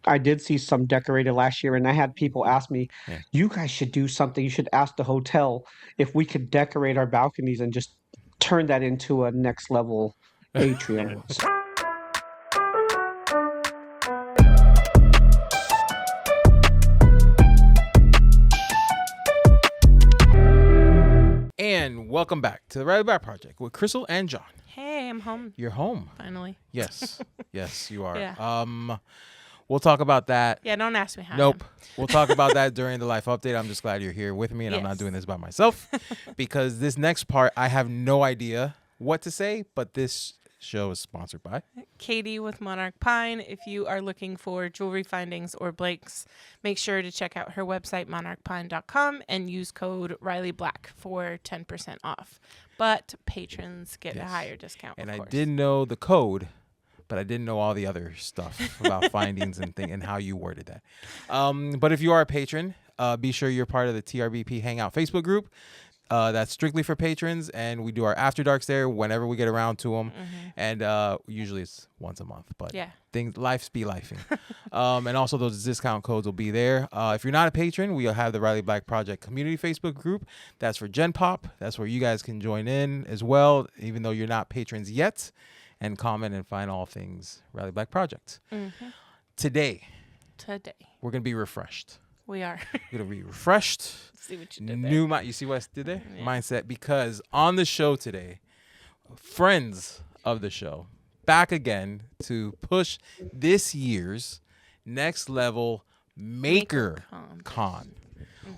I did see some decorated last year, and I had people ask me, Yeah. "You guys should do something. You should ask the hotel if we could decorate our balconies and just turn that into a next level atrium." And welcome back to the Riley Black Project with Crystal and John. Hey, I'm home. You're home. Finally. Yes. Yes, you are. Yeah. We'll talk about that. Yeah, don't ask me how. Nope. We'll talk about that during the life update. I'm just glad you're here with me, and I'm not Yes. doing this by myself because this next part, I have no idea what to say, but this show is sponsored by Katie with Monarch Pine. If you are looking for jewelry findings or blanks, make sure to check out her website, monarchpine.com, and use code Riley Black for 10% off. But patrons get a higher discount. And of I course. did know the code, but I didn't know all the other stuff about findings and how you worded that. But if you are a patron, be sure you're part of the TRBP Hangout Facebook group. That's strictly for patrons, and we do our After Darks there whenever we get around to them. And usually it's once a month, but life's be lifing. And also those discount codes will be there. If you're not a patron, we'll have the Riley Black Project community Facebook group. That's for Gen Pop. That's where you guys can join in as well, even though you're not patrons yet, and comment and find all things Riley Black Project. Today, we're going to be refreshed. We are. We're going to be refreshed. See what you did there. You see what I did there? Yeah. Mindset. Because on the show today, friends of the show, back again to push this year's next level Maker Con.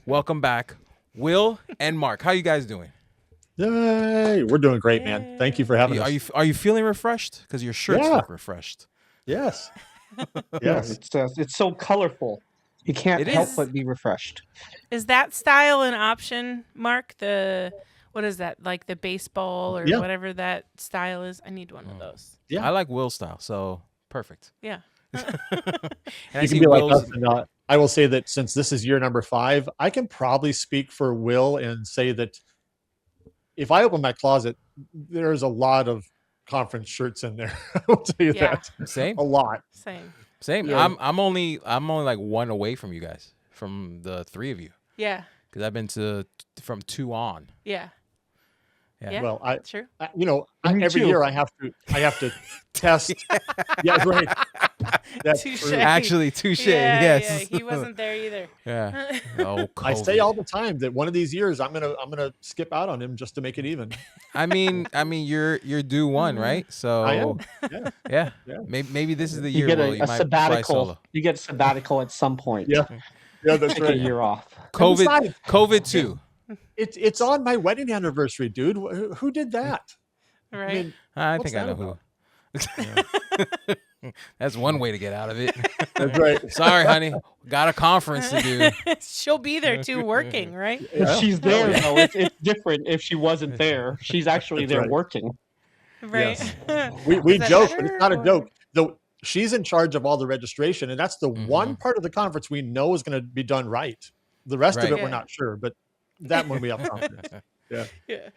Welcome back, Will and Mark. How you guys doing? Yay! We're doing great, man. Thank you for having us. Are you feeling refreshed? Because your shirts look refreshed. Yes. Yes. It's so colorful. You can't help but be refreshed. Is that style an option, Mark? What is that? Like the baseball or whatever that style is? I need one of those. Yeah. I like Will's style, so perfect. Yeah. And you can be like us and not. I will say that since this is year number 5, I can probably speak for Will and say that if I open my closet, there's a lot of conference shirts in there. I will tell you that. Same. A lot. Same. Yeah. I'm only like one away from you guys, from the 3 of you. Yeah. Because I've been from 2 on. Yeah. Well, true. Every year I have to test. Yeah, right. That's touche. Actually, touche. Yes. Yeah, he wasn't there either. Yeah. Oh, I say all the time that one of these years I'm gonna skip out on him just to make it even. I mean, you're due one, right? So I am. Yeah. Maybe this is the year. You get you a might sabbatical. fly solo. You get a sabbatical at some point. Yeah, that's Take right. a year off. COVID too. It's on my wedding anniversary, dude. Who did that? Right. I think I know who. That's one way to get out of it. That's right. Sorry, honey. Got a conference to do. She'll be there too, working, right? If she's there, though, it's different if she wasn't there. She's actually there working. Right. Yes. We joke, but it's not a joke. Though she's in charge of all the registration, and that's the one part of the conference we know is going to be done right. The rest of it, we're not sure, but that one we have confidence. Yeah.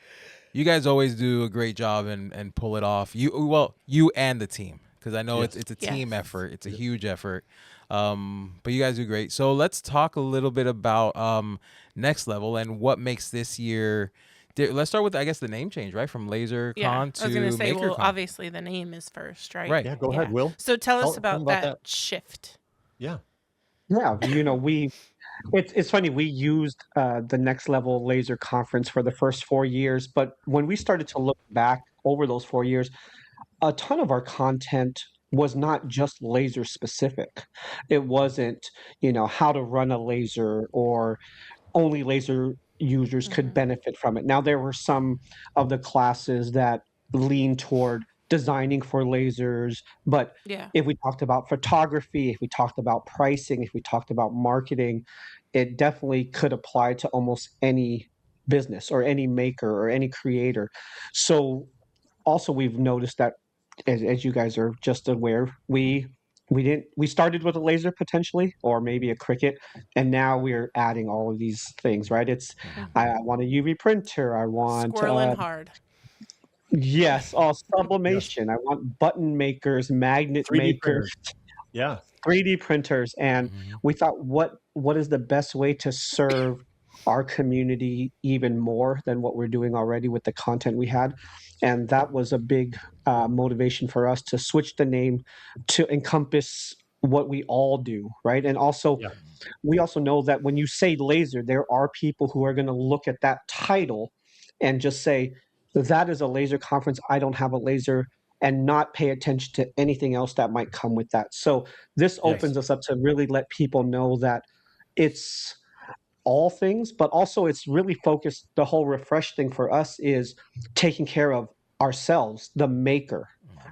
You guys always do a great job and pull it off. You and the team, because I know it's a team effort. It's a huge effort. But you guys do great. So let's talk a little bit about Next Level and what makes this year. Let's start with, I guess, the name change, right? From LaserCon to MakerCon. I was going to say, well, obviously the name is first, right? Right. Yeah, go ahead, Will. So tell us about that shift. Yeah. Yeah, it's funny. We used the Next Level Laser Conference for the first 4 years, but when we started to look back over those 4 years, a ton of our content was not just laser specific. It wasn't, how to run a laser or only laser users could benefit from it. Now, there were some of the classes that lean toward designing for lasers, but if we talked about photography, if we talked about pricing, if we talked about marketing, it definitely could apply to almost any business or any maker or any creator. So also we've noticed that, as you guys are just aware, we started with a laser potentially, or maybe a Cricut, and now we're adding all of these things, right? It's I want a UV printer, I want squirreling hard. Yes, sublimation. I want button makers, magnet 3D makers. printers. Yeah. 3D printers, and Mhm. we thought, what is the best way to serve our community even more than what we're doing already with the content we had? And that was a big motivation for us to switch the name to encompass what we all do, right? And also, Yeah. we also know that when you say laser, there are people who are going to look at that title and just say, that is a laser conference. I don't have a laser, and not pay attention to anything else that might come with that. So this Yes. opens us up to really let people know that it's all things, but also it's really focused. The whole refresh thing for us is taking care of ourselves, the maker,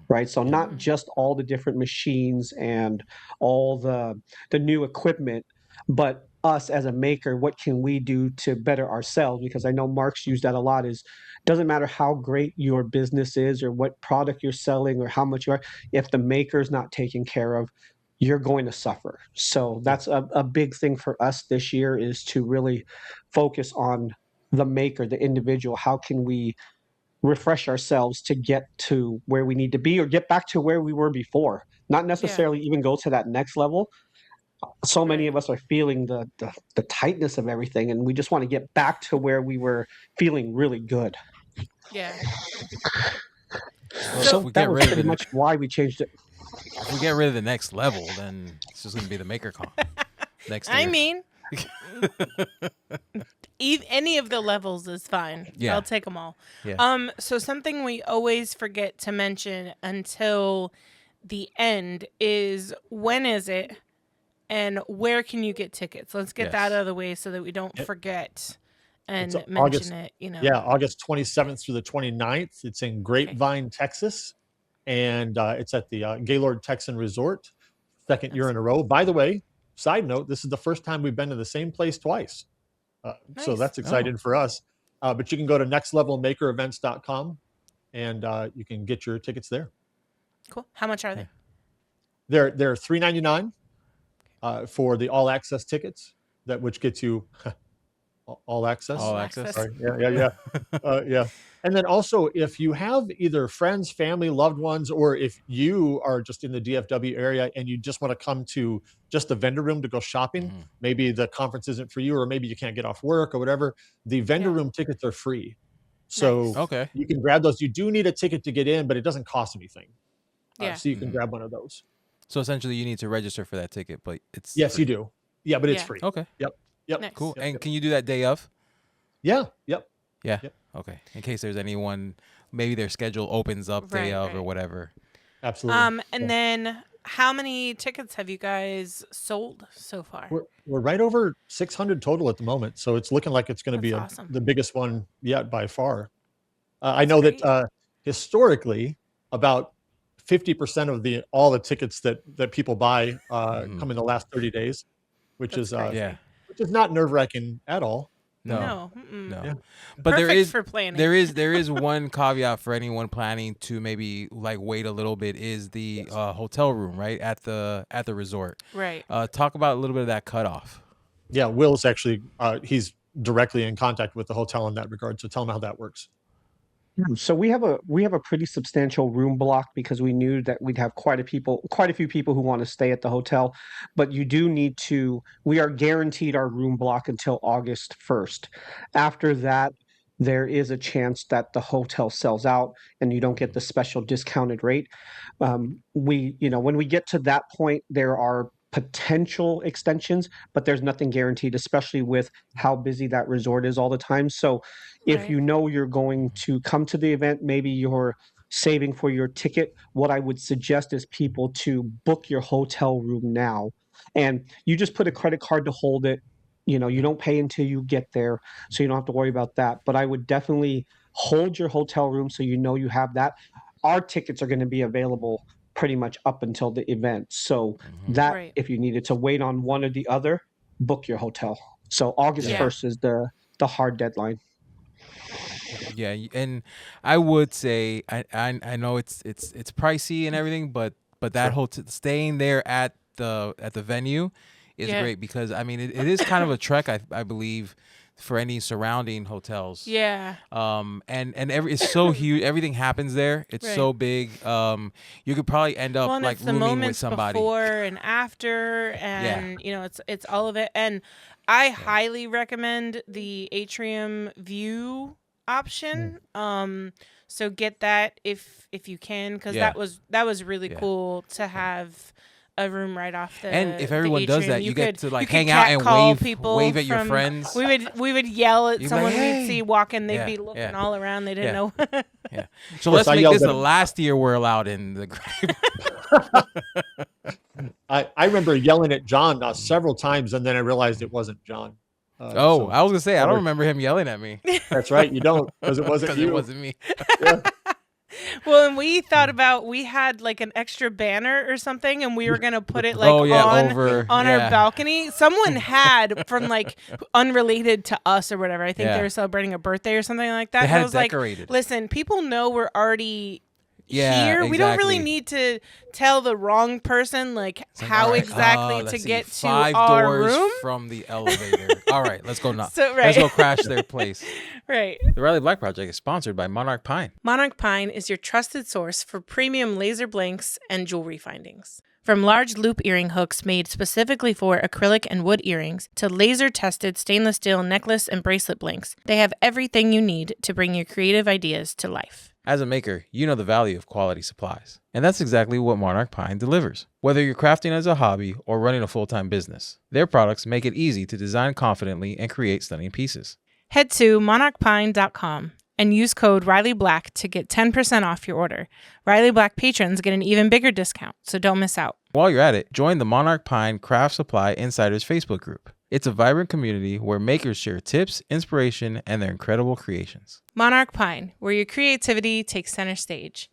right? So Yeah. not just all the different machines and all the new equipment, but us as a maker, what can we do to better ourselves? Because I know Mark's used that a lot. Is doesn't matter how great your business is or what product you're selling or how much you are, if the maker's not taken care of, you're going to suffer. So Yeah. that's a big thing for us this year, is to really focus on the maker, the individual. How can we refresh ourselves to get to where we need to be or get back to where we were before? Not Yeah. necessarily even go to that next level. So many Right. of us are feeling the tightness of everything, and we just want to get back to where we were feeling really good. Yeah. Well, if So So we that get was rid of pretty the much why we changed it. if we get rid of the next level, then it's just gonna be the MakerCon next I year. mean, any of the levels is fine. Yeah. I'll take them all. Yeah. So something we always forget to mention until the end is, when is it and where can you get tickets? Let's get that Yes. out of the way so that we don't forget It's and mention August. it, Yeah, August 27th through the 29th. It's in Okay. Grapevine, Texas, and it's at the Gaylord Texan Resort. Second year in a row. By the way, side note: this is the first time we've been to the same place twice, so Nice. that's Oh. exciting for us. But you can go to nextlevelmakerevents.com and you can get your tickets there. Cool. How much are Yeah. they? They're $3.99 for the all access tickets, that which gets you all access. All All access. access. Sorry. Yeah. And then also, if you have either friends, family, loved ones, or if you are just in the DFW area and you just want to come to just the vendor room to go shopping, Mhm. maybe the conference isn't for you, or maybe you can't get off work or whatever, the vendor Yeah. room tickets are free. Nice. So Okay. you can grab those. You do need a ticket to get in, but it doesn't cost anything. Yeah. So you can Mhm. grab one of those. So essentially, you need to register for that ticket, but it's Yes, you free. do. Yeah, but it's Yeah. free. Okay. Yep. Yep. Nice. Cool. Yep. And Yep. can you do that day of? Yeah. Yep. Yeah. Yep. Okay. In case there's anyone, maybe their schedule opens up day Right. of or Right. whatever. Absolutely. And Yeah. then how many tickets have you guys sold so far? We're right over 600 total at the moment, so it's looking like it's going to That's be awesome. the biggest one yet by far. I That's know that great. historically, about 50% of the all the tickets that people buy Mhm. come in the last 30 days, which That's is Yeah. crazy. not nerve wracking at all. No. No. Mm-mm. No. Yeah. But Perfect for planning. there is one caveat for anyone planning to maybe like wait a little bit, is the Yes. hotel room, right, at the resort. Right. Talk about a little bit of that cutoff. Yeah, Will's actually he's directly in contact with the hotel in that regard, so tell him how that works. So we have a pretty substantial room block because we knew that we'd have quite a few people who want to stay at the hotel. But you do need to. We are guaranteed our room block until August 1st. After that, there is a chance that the hotel sells out and you don't get the special discounted rate. When we get to that point, there are potential extensions, but there's nothing guaranteed, especially with how busy that resort is all the time. So if Right. you know you're going to come to the event, maybe you're saving for your ticket, what I would suggest is people to book your hotel room now. And you just put a credit card to hold it. You don't pay until you get there, so you don't have to worry about that. But I would definitely hold your hotel room so you know you have that. Our tickets are going to be available pretty much up until the event. So Mhm. that Right. if you needed to wait on one or the other, book your hotel. So August Yeah. Yeah. 1st is the hard deadline. Yeah, and I would say I know it's pricey and everything, but that Sure. hotel, staying there at the venue is great because I mean it is kind of a trek. I believe for any surrounding hotels. Yeah. And it's so huge. Everything happens there. It's so big. You could probably end up and like it's the rooming with moments somebody before and after, and you know, it's all of it. And I highly recommend the atrium view option. So get that if you can, because that was really cool to have a room right off the. And if everyone does atrium. that, you get to like you hang out and wave at your from, friends. We would yell at someone like, hey. we'd see walking. They'd be looking all around. They didn't know. Yeah. So let's make this the last year we're allowed in the I remember yelling at John several times, and then I realized it wasn't John. I was gonna say I don't remember him yelling at me. That's right, you don't, because it wasn't you. It wasn't me. Yeah. Well, and we thought about, we had like an extra banner or something, and we were gonna put it like on our balcony. Someone had from like unrelated to us or whatever. I think they were celebrating a birthday or something like that. They had I was decorated. Like, listen, people know we're already here. Exactly. We don't really need to tell the wrong person like how exactly to get to our room from the elevator. All right, let's go now. So, let's go crash their place. Right. The Riley Black Project is sponsored by Monarch Pine. Monarch Pine is your trusted source for premium laser blanks and jewelry findings. From large loop earring hooks made specifically for acrylic and wood earrings to laser-tested stainless steel necklace and bracelet blanks, they have everything you need to bring your creative ideas to life. As a maker, you know the value of quality supplies. And that's exactly what Monarch Pine delivers. Whether you're crafting as a hobby or running a full-time business, their products make it easy to design confidently and create stunning pieces. Head to monarchpine.com and use code RileyBlack to get 10% off your order. Riley Black patrons get an even bigger discount, so don't miss out. While you're at it, join the Monarch Pine Craft Supply Insiders Facebook group. It's a vibrant community where makers share tips, inspiration, and their incredible creations. Monarch Pine, where your creativity takes center stage.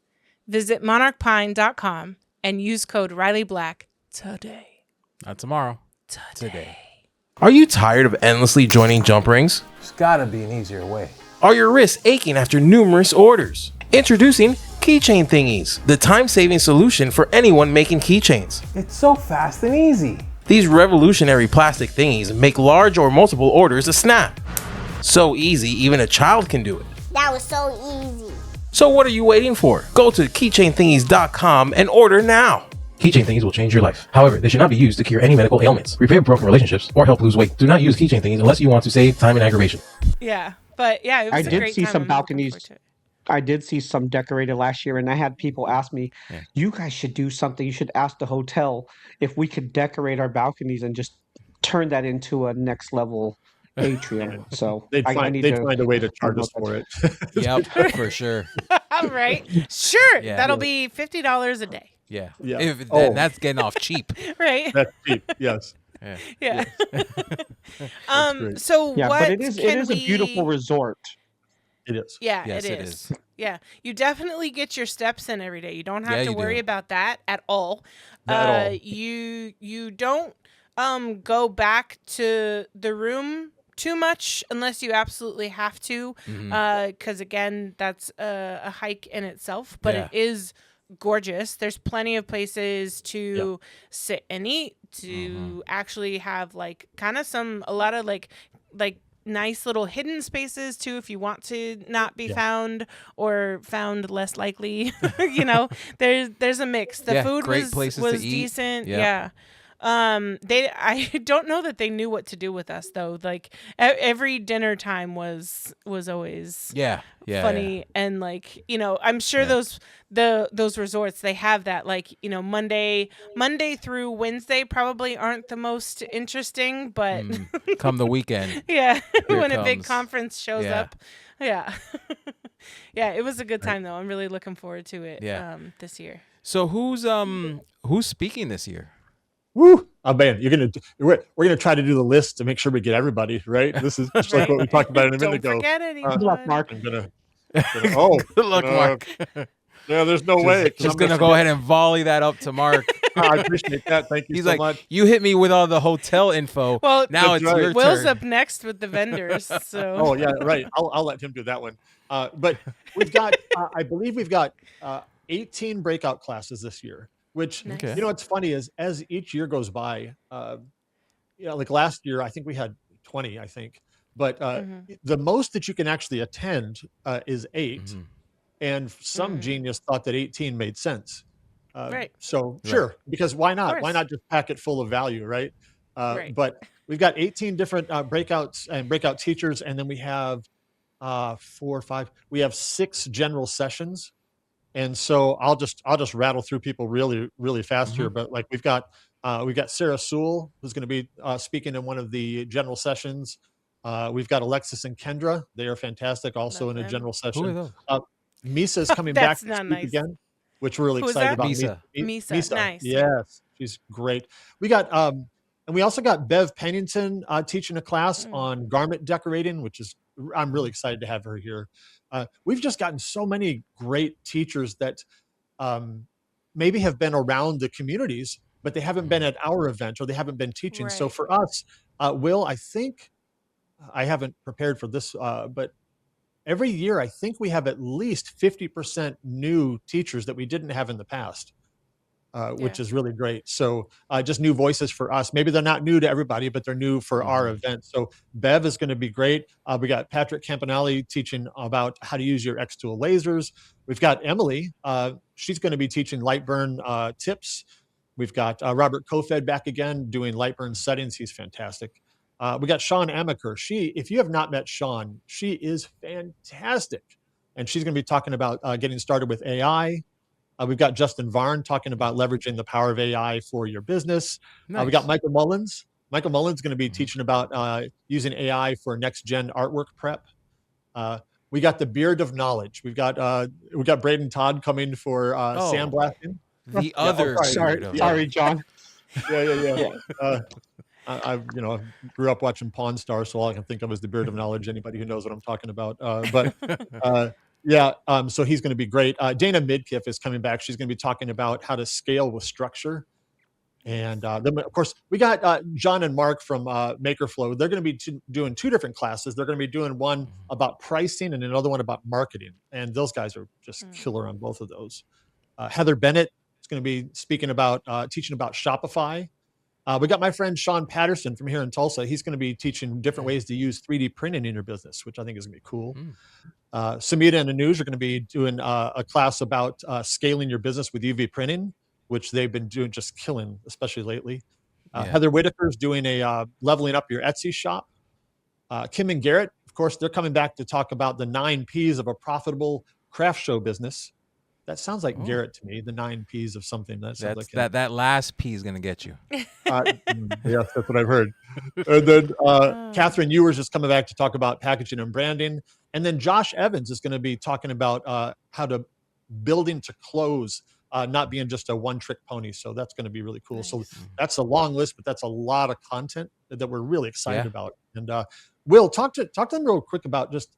Visit monarchpine.com and use code RileyBlack today. Not tomorrow. Today. Are you tired of endlessly joining jump rings? There's gotta be an easier way. Are your wrists aching after numerous orders? Introducing Keychain Thingies, the time-saving solution for anyone making keychains. It's so fast and easy. These revolutionary plastic thingies make large or multiple orders a snap. So easy, even a child can do it. That was so easy. So what are you waiting for? Go to keychainthingies.com and order now. Keychain Thingies will change your life. However, they should not be used to cure any medical ailments, repair broken relationships, or help lose weight. Do not use Keychain Thingies unless you want to save time and aggravation. Yeah, but yeah, it was I a did great see time. some I'm looking balconies. forward to it. I did see some decorated last year, and I had people ask me, you guys should do something. You should ask the hotel if we could decorate our balconies and just turn that into a next level atrium. So they'd find a way to charge us for it. Yep, for sure. All right. Sure. Yeah. That'll be $50 a day. Yeah. Yeah. That's getting off cheap. Right. That's cheap. Yes. Yeah. great. So yeah, what but it is a beautiful resort. It is. Yeah, Yes, it is. Yeah, you definitely get your steps in every day. You don't have to worry about that at all. Not at all. You don't go back to the room too much unless you absolutely have to, because again, that's a hike in itself. But it is gorgeous. There's plenty of places to sit and eat, to actually have like kind of a lot of like nice little hidden spaces too, if you want to not be found or found less likely. You know, there's a mix. The food was decent. Yeah. I don't know that they knew what to do with us though. Like every dinner time was always funny. And like, you know, I'm sure those resorts, they have that, like, you know, Monday through Wednesday probably aren't the most interesting, but come the weekend. When a big conference shows up. Yeah. Yeah, it was a good time though. I'm really looking forward to it this year. So who's speaking this year? Woo! Oh man, we're gonna try to do the list to make sure we get everybody right. This is just like what we talked about a minute ago. Don't forget anyone. Good luck, Mark. I'm gonna Good luck, Mark. Yeah, there's no way. Just gonna go ahead and volley that up to Mark. I appreciate that. Thank you He's so like, much. you hit me with all the hotel info. Well, now it's your Will's turn. up next with the vendors. So. Oh yeah, right. I'll let him do that one. But we've got, I believe we've got 18 breakout classes this year. Which, Nice. you know, what's funny is as each year goes by, like last year, I think we had 20, I think, but the most that you can actually attend is 8. Mm-hmm. And some genius thought that 18 made sense. Right. So Right. sure, because why Of not? Why course. not just pack it full of value, right? Right. But we've got 18 different breakouts and breakout teachers, and then we have 4 or 5. We have 6 general sessions, and so I'll just rattle through people really fast Mm-hmm. here. But like we've got Sarah Sewell, who's going to be speaking in one of the general sessions. We've got Alexis and Kendra; they are fantastic, also Love in a them. general Who are session. those? Misa is coming back That's to not speak nice. again, which we're really Who is excited that? about. Misa. Misa. Nice. Yeah. Yes, she's great. We got and we also got Bev Pennington teaching a class on garment decorating, which is I'm really excited to have her here. We've just gotten so many great teachers that maybe have been around the communities, but they haven't been at our event or they haven't been teaching. So Right. for us, Will, I think I haven't prepared for this, but every year I think we have at least 50% new teachers that we didn't have in the past. Which Yeah. is really great. So just new voices for us. Maybe they're not new to everybody, but they're new for our event. So Bev is going to be great. We got Patrick Campanelli teaching about how to use your X-Tool lasers. We've got Emily. She's going to be teaching Lightburn tips. We've got Robert Kofed back again doing Lightburn settings. He's fantastic. We got Sean Amaker. If you have not met Sean, she is fantastic. And she's going to be talking about getting started with AI. We've got Justin Varn talking about leveraging the power of AI for your business. Nice. We got Michael Mullins. Michael Mullins is going to be teaching about using AI for next gen artwork prep. We got the Beard of Knowledge. We got Braden Todd coming for sandblasting. The Yeah, other Sorry, beard of sorry, John. yeah. I grew up watching Pawn Stars, so all I can think of is the Beard of Knowledge. Anybody who knows what I'm talking about, so he's going to be great. Dana Midkiff is coming back. She's going to be talking about how to scale with structure. And then, of course, we got John and Mark from MakerFlow. They're going to be doing 2 different classes. They're going to be doing one about pricing and another one about marketing. And those guys are just killer on both of those. Heather Bennett is going to be speaking about teaching about Shopify. We got my friend Sean Patterson from here in Tulsa. He's going to be teaching different ways to use 3D printing in your business, which I think is going to be cool. Samita and Anuj are going to be doing a class about scaling your business with UV printing, which they've been doing just killing, especially lately. Heather Whitaker is doing a leveling up your Etsy shop. Kim and Garrett, of course, they're coming back to talk about the 9 Ps of a profitable craft show business. That sounds like Garrett to me, the 9 Ps of something. That sounds like him. that last P is gonna get you. Yes, that's what I've heard. And then Catherine Ewers is coming back to talk about packaging and branding. And then Josh Evans is going to be talking about how to building to close, not being just a one-trick pony. So that's going to be really cool. Nice. So that's a long list, but that's a lot of content that we're really excited about. And Will, talk to them real quick about just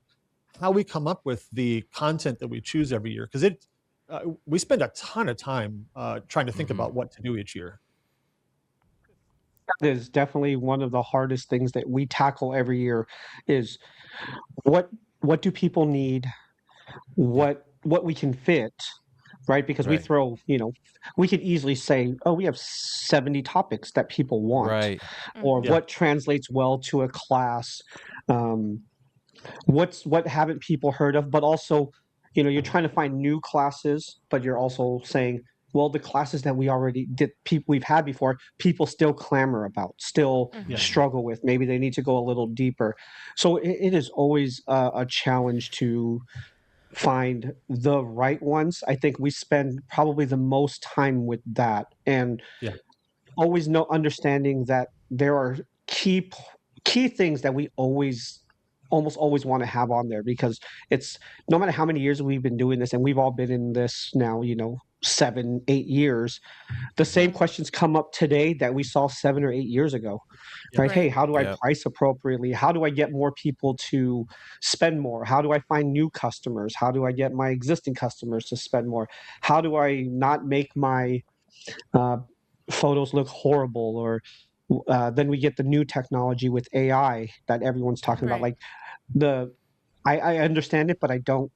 how we come up with the content that we choose every year, because we spend a ton of time trying to think about what to do each year. That is definitely one of the hardest things that we tackle every year is what do people need, what we can fit, right? Because we throw, we could easily say, oh, we have 70 topics that people want, or what translates well to a class, what haven't people heard of, but also, you're trying to find new classes, but you're also saying, well, the classes that we've had before, people still clamor about, still struggle with. Maybe they need to go a little deeper. So it is always a challenge to find the right ones. I think we spend probably the most time with that, and always understanding that there are key things that we almost always want to have on there, because it's no matter how many years we've been doing this, and we've all been in this now, 7-8 years, the same questions come up today that we saw 7 or 8 years ago, right? Hey, how do I price appropriately? How do I get more people to spend more? How do I find new customers? How do I get my existing customers to spend more? How do I not make my photos look horrible? Or then we get the new technology with AI that everyone's talking about. Like I understand it, but I don't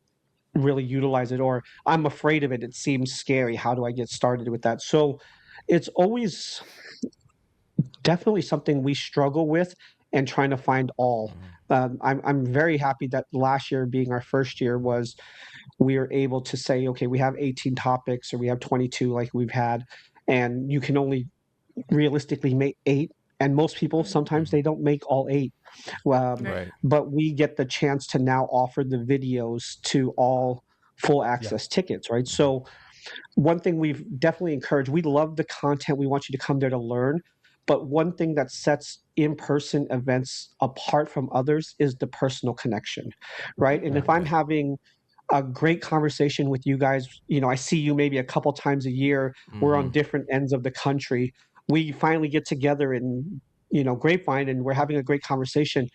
really utilize it, or I'm afraid of it. It seems scary. How do I get started with that? So it's always definitely something we struggle with and trying to find all. I'm very happy that last year being our first year was we are able to say, okay, we have 18 topics or we have 22 like we've had, and you can only realistically make 8. And most people sometimes they don't make all 8. Right. Right. But we get the chance to now offer the videos to all full access tickets, right? So one thing we've definitely encouraged, we love the content. We want you to come there to learn. But one thing that sets in-person events apart from others is the personal connection, right? And if I'm having a great conversation with you guys, I see you maybe a couple times a year. We're on different ends of the country. We finally get together in, Grapevine, and we're having a great conversation.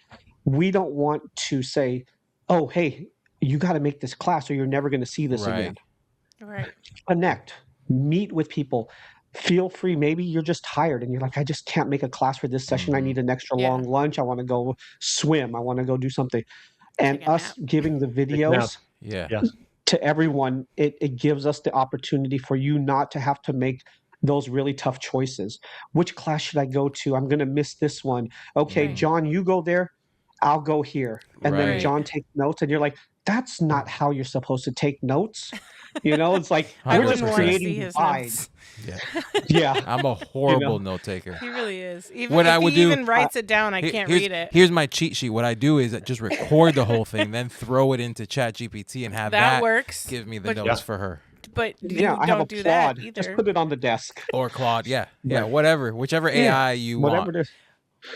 We don't want to say, oh, hey, you got to make this class or you're never going to see this again. Right. Connect, meet with people. Feel free. Maybe you're just tired and you're like, I just can't make a class for this session. I need an extra long lunch. I want to go swim. I want to go do something. And Take a us giving the videos Yeah. to everyone, it gives us the opportunity for you not to have to make those really tough choices. Which class should I go to? I'm going to miss this one. Okay, Right. John, you go there. I'll go here. And then Right. John takes notes and you're like, that's not how you're supposed to take notes. It's like I we're just wouldn't want to creating see his divide. notes. Yeah. Yeah. I'm a horrible note taker. He really is. Even What if I would he do- even writes it down, I can't read it. Here's my cheat sheet. What I do is just record the whole thing, then throw it into ChatGPT and have That that works, give me the but- notes for her. But you Yeah, I have a don't do that Claude. either. Just put it on the desk. Or Claude. Yeah. Right. Whatever. Whichever AI you Whatever want. it is.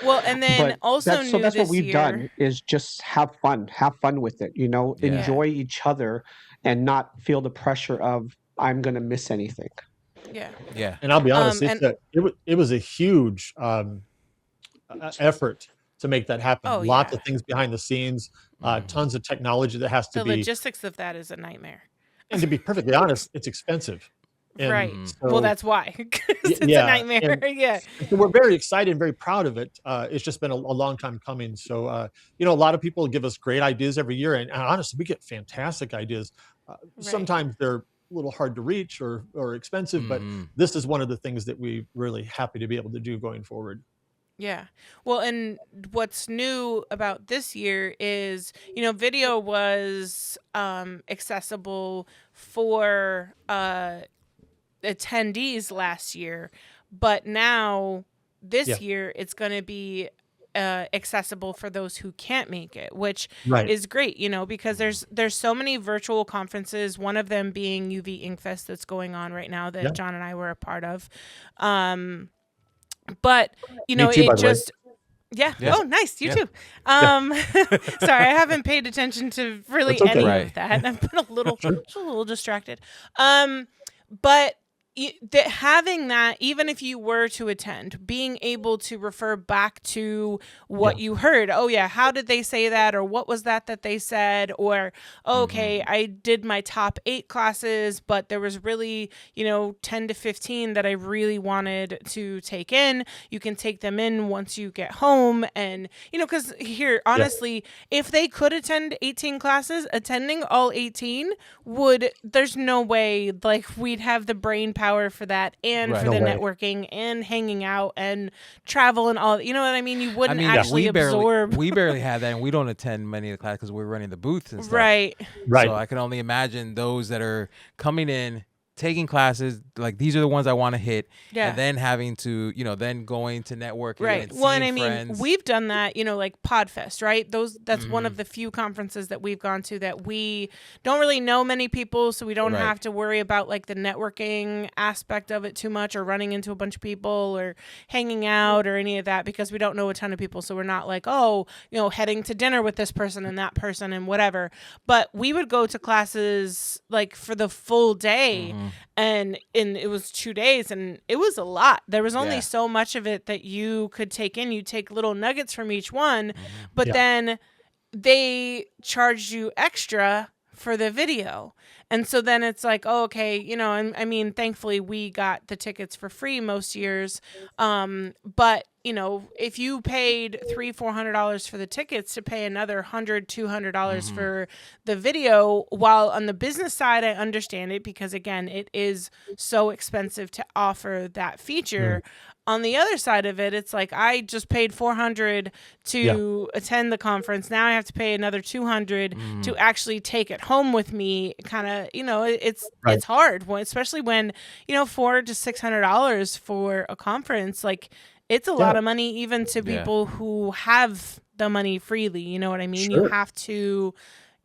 Well, and then But also that's, so new that's this what we've year. done is just have fun with it, Yeah. enjoy each other and not feel the pressure of I'm going to miss anything. Yeah. Yeah. And I'll be honest, and- it was a huge effort to make that happen. Oh, Lots yeah. of things behind the scenes, tons of technology that has to The be. logistics of that is a nightmare. And to be perfectly honest, it's expensive. And Right. so- Well, that's why. 'Cause it's yeah, a nightmare. and- Yeah. So we're very excited and very proud of it. It's just been a long time coming. So, a lot of people give us great ideas every year. And honestly, we get fantastic ideas. Sometimes they're a little hard to reach or expensive, but this is one of the things that we're really happy to be able to do going forward. Yeah. Well, and what's new about this year is, video was accessible for attendees last year, but now this year it's going to be accessible for those who can't make it, which is great, because there's so many virtual conferences, one of them being UV Inkfest that's going on right now that John and I were a part of. But Me too, by it the way. just Oh, nice. You too. Sorry, I haven't paid attention to really That's okay. any of that. I've been a little distracted. But having that, even if you were to attend, being able to refer back to what you heard. Oh yeah, how did they say that? Or what was that they said? Or okay, I did my top 8 classes, but there was really 10 to 15 that I really wanted to take in. You can take them in once you get home, and because here, honestly, if they could attend 18 classes, attending all 18 there's no way we'd have the brain power for that and for the networking and hanging out and travel and all. You know what I mean? You wouldn't actually absorb. We barely had that, and we don't attend many of the classes because we're running the booths and stuff. Right. So I can only imagine those that are coming in, taking classes, these are the ones I want to hit, and then having to, then going to networking, and Well, and I friends. mean, we've done that, like Podfest, right? That's one of the few conferences that we've gone to that we don't really know many people, so we don't have to worry about the networking aspect of it too much, or running into a bunch of people, or hanging out, or any of that, because we don't know a ton of people, so we're not heading to dinner with this person and that person and whatever. But we would go to classes for the full day. And it was 2 days, and it was a lot. There was only so much of it that you could take in. You take little nuggets from each one, but then they charged you extra for the video. And so then it's like, oh, okay, and I mean, thankfully we got the tickets for free most years. But if you paid $300-$400 for the tickets to pay another $100-$200 for the video, while on the business side, I understand it because again, it is so expensive to offer that feature. On the other side of it, it's like I just paid $400 to attend the conference. Now I have to pay another $200 to actually take it home with me. Kind of, it's hard, especially when $400 to $600 for a conference. Like it's a lot of money, even to people who have the money freely. You know what I mean? Sure.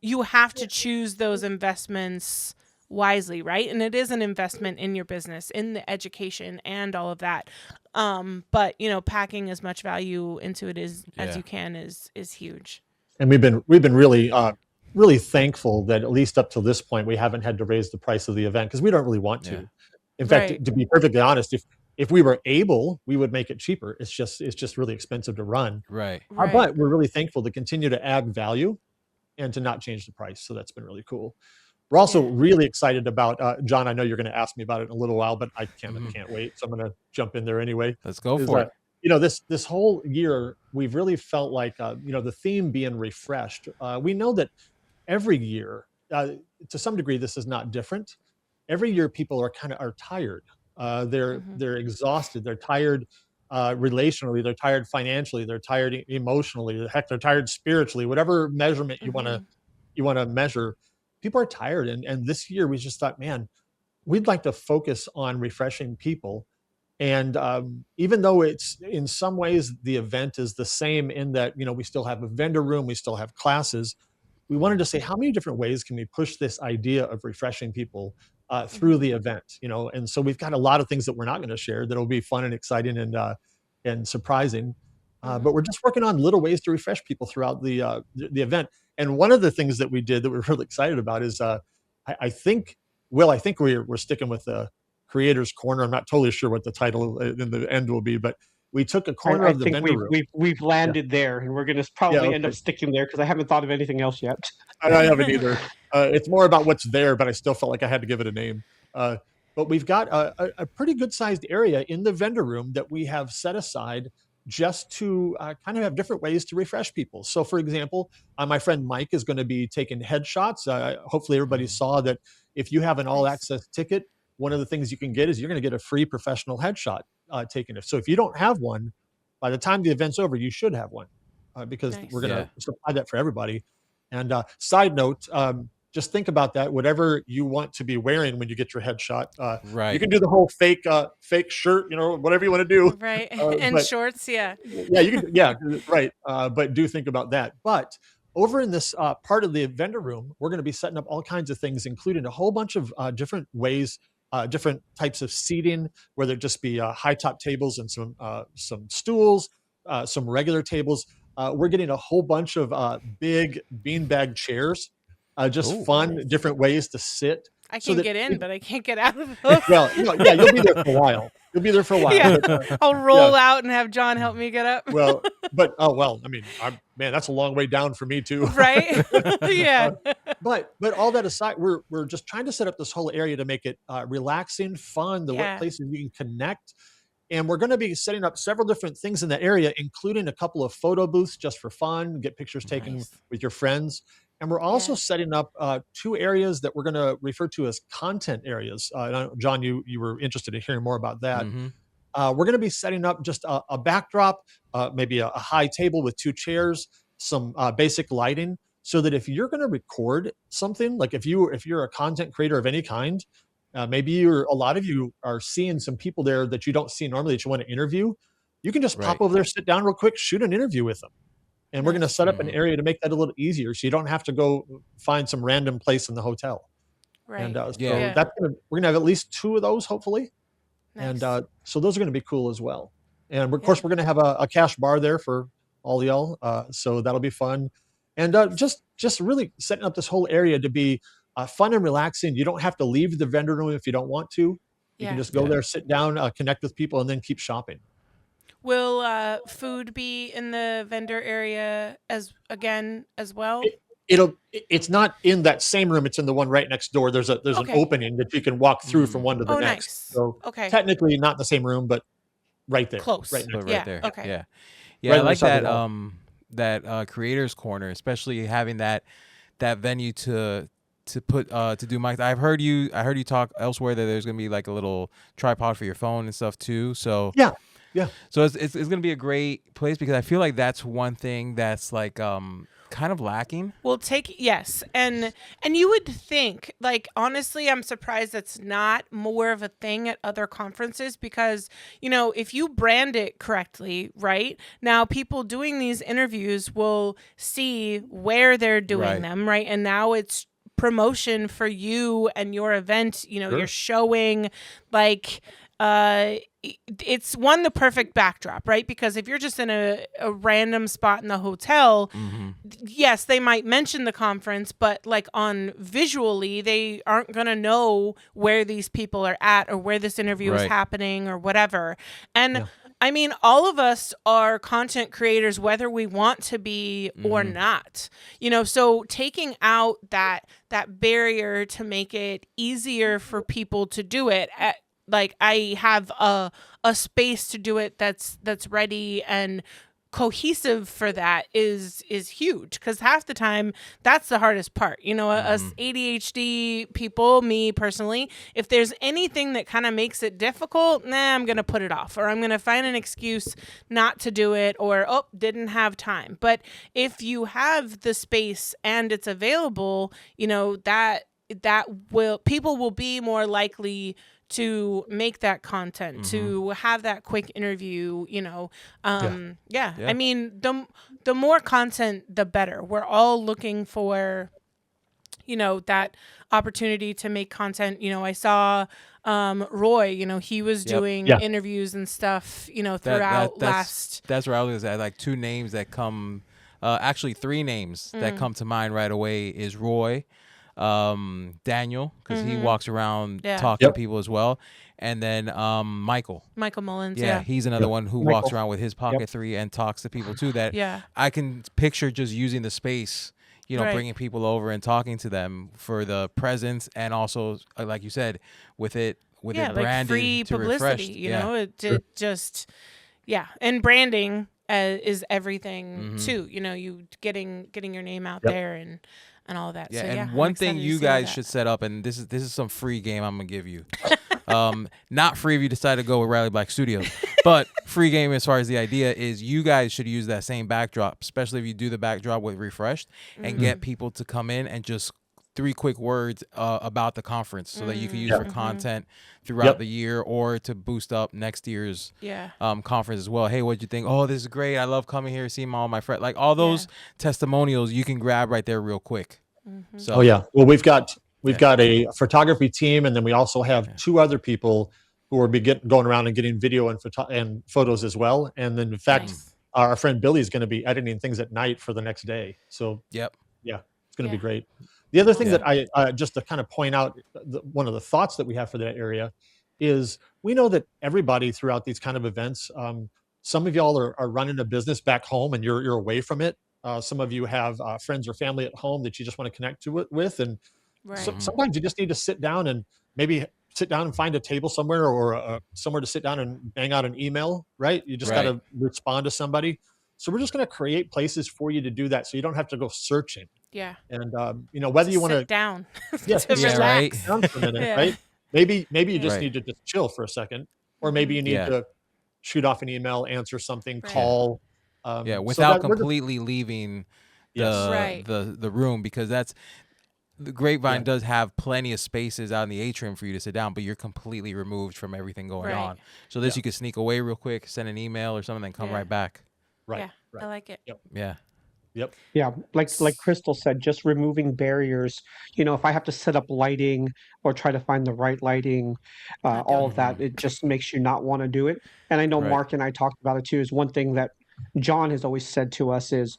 You have to choose those investments wisely, right? And it is an investment in your business, in the education and all of that. But packing as much value into it as you can is huge. And we've been really thankful that at least up to this point we haven't had to raise the price of the event because we don't really want to. In fact, to be perfectly honest, if we were able, we would make it cheaper. It's just really expensive to run. Right. But we're really thankful to continue to add value and to not change the price. So that's been really cool. We're also really excited about, John, I know you're going to ask me about it in a little while, but I can't wait. So I'm going to jump in there anyway. Let's go for it. This whole year, we've really felt like, the theme being refreshed. We know that every year, to some degree, this is not different. Every year, people are tired. They're exhausted. They're tired relationally. They're tired financially. They're tired emotionally. Heck, they're tired spiritually. Whatever measurement you want to measure, people are tired. And this year, we just thought, man, we'd like to focus on refreshing people. And even though it's in some ways the event is the same in that we still have a vendor room, we still have classes. We wanted to say how many different ways can we push this idea of refreshing people through the event, and so we've got a lot of things that we're not going to share that'll be fun and exciting and surprising. But we're just working on little ways to refresh people throughout the event. And one of the things that we did that we're really excited about is I think we're sticking with the Creators Corner. I'm not totally sure what the title in the end will be, but we took a corner of the vendor room. We've landed there, and we're going to probably end up sticking there because I haven't thought of anything else yet. I haven't either. It's more about what's there, but I still felt like I had to give it a name. But we've got a pretty good sized area in the vendor room that we have set aside just to kind of have different ways to refresh people. So, for example, my friend Mike is going to be taking headshots. Hopefully, everybody saw that if you have an all access ticket, one of the things you can get is you're going to get a free professional headshot taken. So if you don't have one, by the time the event's over, you should have one because we're going to supply that for everybody. And side note, just think about that. Whatever you want to be wearing when you get your headshot, you can do the whole fake shirt, whatever you want to do. Right. And shorts. Yeah, you can. Right. But do think about that. But over in this part of the vendor room, we're going to be setting up all kinds of things, including a whole bunch of different ways, different types of seating, where there just be high top tables and some stools, some regular tables. We're getting a whole bunch of big beanbag chairs, just fun, different ways to sit. I can get in, but I can't get out of those. Well, you'll be there for a while. Yeah. But, I'll roll out and have John help me get up. Well, I mean, man, that's a long way down for me too. Right? Yeah. But all that aside, we're just trying to set up this whole area to make it relaxing, fun, places you can connect. And we're going to be setting up several different things in that area, including a couple of photo booths just for fun, get pictures taken with your friends. And we're also setting up 2 areas that we're going to refer to as content areas. John, you were interested in hearing more about that. We're going to be setting up just a backdrop, maybe a high table with 2 chairs, some basic lighting, so that if you're going to record something, like if you're a content creator of any kind, maybe a lot of you are seeing some people there that you don't see normally that you want to interview, you can just pop over there, sit down real quick, shoot an interview with them. And we're going to set up an area to make that a little easier, so you don't have to go find some random place in the hotel. Right. And we're going to have at least 2 of those, hopefully. Nice. And so those are going to be cool as well. And of course, we're going to have a cash bar there for all y'all. So that'll be fun. And just really setting up this whole area to be fun and relaxing. You don't have to leave the vendor room if you don't want to. You can just go there, sit down, connect with people, and then keep shopping. Will food be in the vendor area as well? it's not in that same room. It's in the one right next door. There's an opening that you can walk through from one to the next. Nice. So technically not in the same room, but right there. Close. Right next right there. Okay. Yeah. Right I like beside that the wall. that creators corner, especially having that venue to put to do mics. I heard you talk elsewhere that there's gonna be like a little tripod for your phone and stuff too. So yeah. So it's gonna be a great place, because I feel like that's one thing that's like kind of lacking. Well, yes, and you would think, like, honestly, I'm surprised that's not more of a thing at other conferences, because, you know, if you brand it correctly, right, now people doing these interviews will see where they're doing them, right, and now it's promotion for you and your event. You know, you're showing, like, it's the perfect backdrop, right? Because if you're just in a random spot in the hotel, yes, they might mention the conference, but like on visually, they aren't going to know where these people are at or where this interview is happening or whatever. And I mean, all of us are content creators, whether we want to be or not, you know, so taking out that barrier to make it easier for people to do it, like I have a space to do it that's ready and cohesive for that is huge, because half the time that's the hardest part. You know, us ADHD people, me personally, if there's anything that kind of makes it difficult, I'm gonna put it off, or I'm gonna find an excuse not to do it, or didn't have time. But if you have the space and it's available, you know, that people will be more likely to make that content, to have that quick interview, you know. I mean, the more content, the better. We're all looking for, you know, that opportunity to make content. You know, I saw Roy, you know, he was doing interviews and stuff, you know, throughout that's where I was at. Like 2 names that come, actually 3 names that come to mind right away is Roy, Daniel, because he walks around talking to people as well, and then Michael Mullins. He's another one who walks around with his Pocket 3 and talks to people too, that I can picture just using the space, you know, bringing people over and talking to them for the presence, and also like you said, with it branded, like free to publicity, refresh. you know, it just and branding is everything too, you know, you getting your name out there and all of that. Yeah, so, and one thing you guys should set up, and this is some free game I'm gonna give you. Not free if you decide to go with Riley Black Studios, but free game as far as the idea is, you guys should use that same backdrop, especially if you do the backdrop with refreshed, and get people to come in and just 3 quick words about the conference, so that you can use for content throughout the year, or to boost up next year's conference as well. Hey, what'd you think? Oh, this is great. I love coming here, seeing all my friends. Like all those testimonials you can grab right there real quick. So well, we've got a photography team, and then we also have 2 other people who are going around and getting video and photos as well. And then in fact, our friend Billy is going to be editing things at night for the next day. So it's going to be great. The other thing that I just to kind of point out, one of the thoughts that we have for that area is, we know that everybody throughout these kind of events, some of y'all are running a business back home and you're away from it. Some of you have friends or family at home that you just want to connect with, and sometimes you just need to sit down and find a table somewhere, or somewhere to sit down and bang out an email. Right? You just got to respond to somebody. So we're just going to create places for you to do that, so you don't have to go searching. Yeah. And you know, whether you want to sit down, right, down for a minute, right? Maybe you just need to just chill for a second, or maybe you need to shoot off an email, answer something, call. Without completely leaving the room, because that's the Grapevine does have plenty of spaces out in the atrium for you to sit down, but you're completely removed from everything going on. So you could sneak away real quick, send an email or something, then come right back. Right. I like it. Yeah, like Crystal said, just removing barriers. You know, if I have to set up lighting or try to find the right lighting, all of that, it just makes you not want to do it. And I know Mark and I talked about it too. Is one thing that John has always said to us is,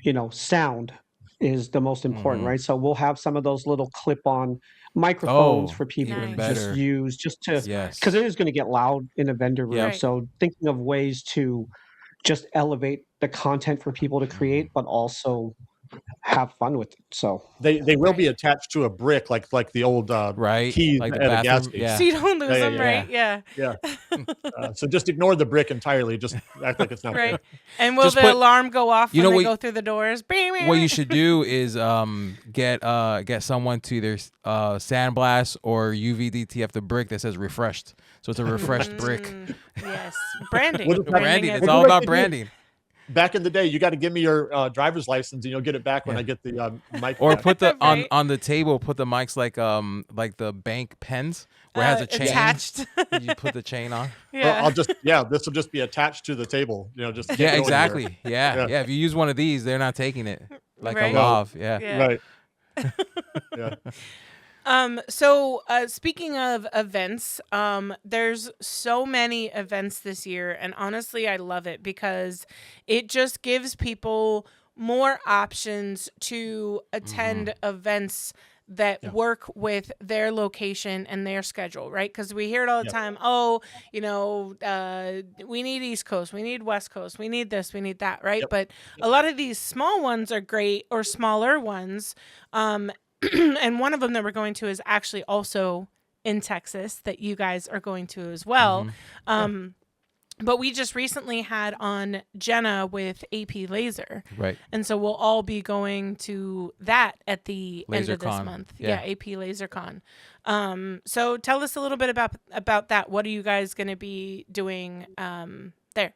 you know, sound is the most important, right? So we'll have some of those little clip-on microphones for people to just use, just to, because it is going to get loud in a vendor room. So thinking of ways to just elevate the content for people to create, but also have fun with it. So they will be attached to a brick like the old Right, keys like the at a gas bathroom. station. Yeah. So you don't lose Yeah, yeah, them, yeah. right? Yeah. Yeah. So just ignore the brick entirely. Just act like it's not Right. there. And will Just the put- alarm go off you when know they what- go through the doors? What you should do is get someone to either sandblast or UVDTF the brick that says refreshed. So it's a refreshed brick. Yes. Branding. What if that- Branding. has- It's Well, all do like about they do. branding. Back in the day, you got to give me your driver's license, and you'll get it back when Yeah. I get the mic. Or back. put the Right. on the table, put the mics like the bank pens where it has a chain. Attached. You put the chain on. Yeah. This will just be attached to the table. Just can't Yeah, go anywhere. exactly. Yeah. Yeah. If you use one of these, they're not taking it like Right. a lav. Yeah. Yeah. Right. Yeah. So speaking of events, there's so many events this year, and honestly, I love it because it just gives people more options to attend events that Yeah. work with their location and their schedule, right? Because we hear it all the Yep. time. We need East Coast, we need West Coast, we need this, we need that, right? Yep. But a lot of these small ones are great, or smaller ones. And one of them that we're going to is actually also in Texas that you guys are going to as well. But we just recently had on Jenna with AP Laser. Right. And so we'll all be going to that at the end of this LaserCon. month. Yeah. AP LaserCon. So tell us a little bit about that. What are you guys going to be doing there?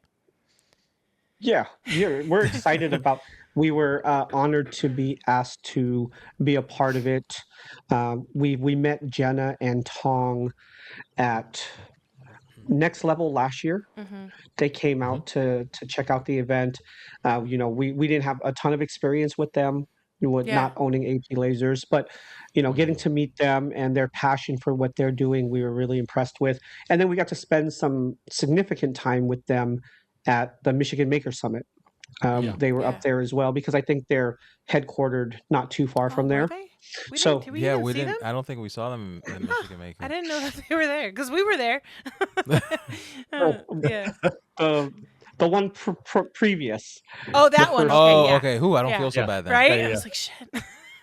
yeah, we're excited about. We were honored to be asked to be a part of it. We met Jenna and Tong at Next Level last year. They came out to check out the event. We didn't have a ton of experience with them, with Yeah. not owning AP lasers, but getting to meet them and their passion for what they're doing, we were really impressed with. And then we got to spend some significant time with them at the Michigan Maker Summit. They were Yeah. up there as well because I think they're headquartered not too far from Oh, there. were they? So- Did we Yeah, even we see didn't. them? I don't think we saw them in Michigan Maker. I didn't know that they were there because we were there. Yeah. The one previous, Oh, that one. Okay, Oh, yeah. okay. Who? I don't Yeah. feel so Yeah. bad then. Right? Yeah, I yeah. was like, shit.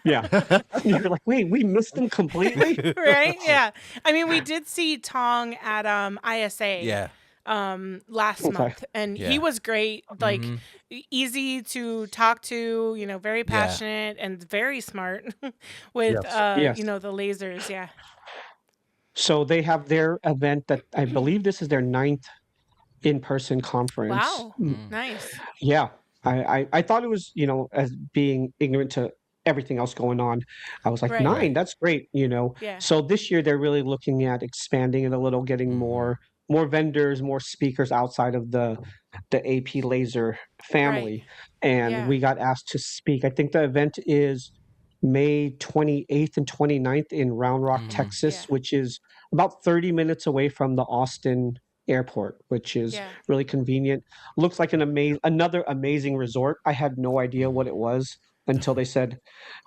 yeah. You're like, wait, we missed them completely. Right? Yeah. I mean, we did see Tong at ISA. Yeah. Last Okay. month, and Yeah. he was great, like Mhm. easy to talk to, very passionate and very smart with Yes. the lasers. Yeah. So they have their event that I believe this is their 9th in-person conference. Wow. Nice. Yeah. I thought it was, as being ignorant to everything else going on, I was like, Right. 9, that's great, Yeah. So this year they're really looking at expanding it a little, getting more vendors, more speakers outside of the AP Laser family. And Yeah. we got asked to speak. I think the event is May 28th and 29th in Round Rock, Texas, Yeah. which is about 30 minutes away from the Austin airport, which is Yeah. really convenient. Looks like another amazing resort. I had no idea what it was until they said,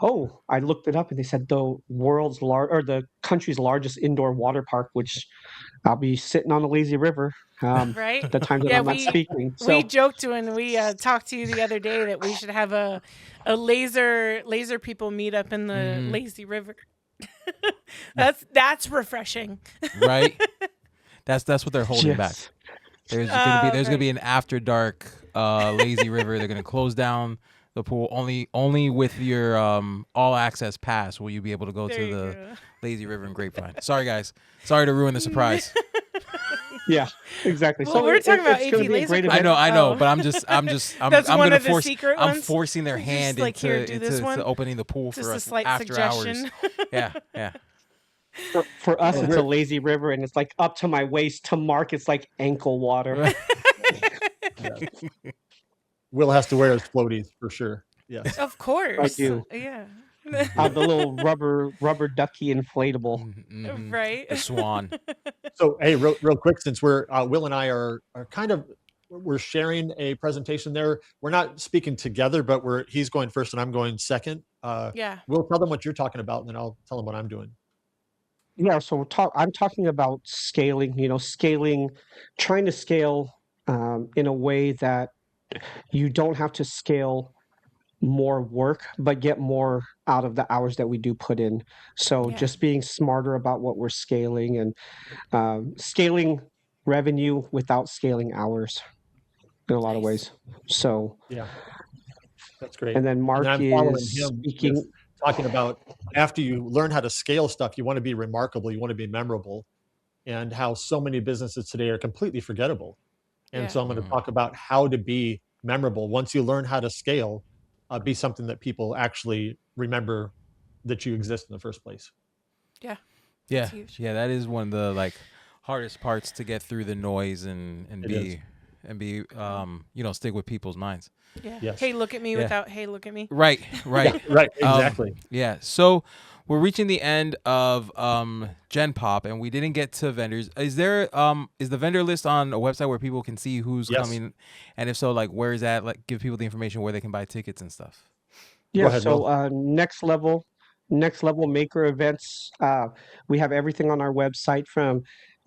"Oh, I looked it up," and they said the country's largest indoor water park, which I'll be sitting on the lazy river Right? the time that Yeah, I'm not speaking. So We joked when we talked to you the other day that we should have a laser people meet up in the lazy river. That's refreshing. Right. That's what they're holding back. yes. There's gonna be right. an after dark lazy river. They're gonna close down the pool. Only with your all access pass will you be able to go There to you the go. lazy river and Grapevine. Sorry guys. Sorry to ruin the surprise. Yeah, exactly. Well, we're talking about it's gonna AP be a laser great con. event. I know, Oh. but I'm That's I'm one gonna of the force secret I'm ones? forcing their Just hand like, here, do this into one? opening the pool Just for a us slight after suggestion. hours. Yeah, yeah. For us, it's a lazy river, and it's like up to my waist. To Mark, it's like ankle water. Will has to wear his floaties for sure. Yes. Of course. I do. Yeah. The little rubber ducky inflatable. Mhm. Right. The swan. So hey, real quick, since we're Will and I are kind of we're sharing a presentation there. We're not speaking together, but he's going first and I'm going second. Yeah. We'll tell them what you're talking about, and then I'll tell them what I'm doing. Yeah, so I'm talking about scaling. Trying to scale in a way that you don't have to scale more work, but get more out of the hours that we do put in. So Yeah. just being smarter about what we're scaling and scaling revenue without scaling hours in a lot of Nice. ways. So, Yeah, that's great. and then And then Mark I'm following is him with speaking. talking about after you learn how to scale stuff, you want to be remarkable, you want to be memorable, and how so many businesses today are completely forgettable. And Yeah. so I'm going to talk about how to be memorable once you learn how to scale, be something that people actually remember that you exist in the first place. Yeah. Yeah, That's huge. yeah, that is one of the like hardest parts to get through the noise and It is. be you know, stick with people's minds. Yeah. Yes. Hey, look at me Yeah. without hey, look at me. Right, right. Right. Exactly. Yeah. So we're reaching the end of Gen Pop, and we didn't get to vendors. Is the vendor list on a website where people can see who's Yes. coming, and if so, like where is that? Like give people the information where they can buy tickets and stuff. Go Yeah, ahead, Will. so next level maker events. We have everything on our website from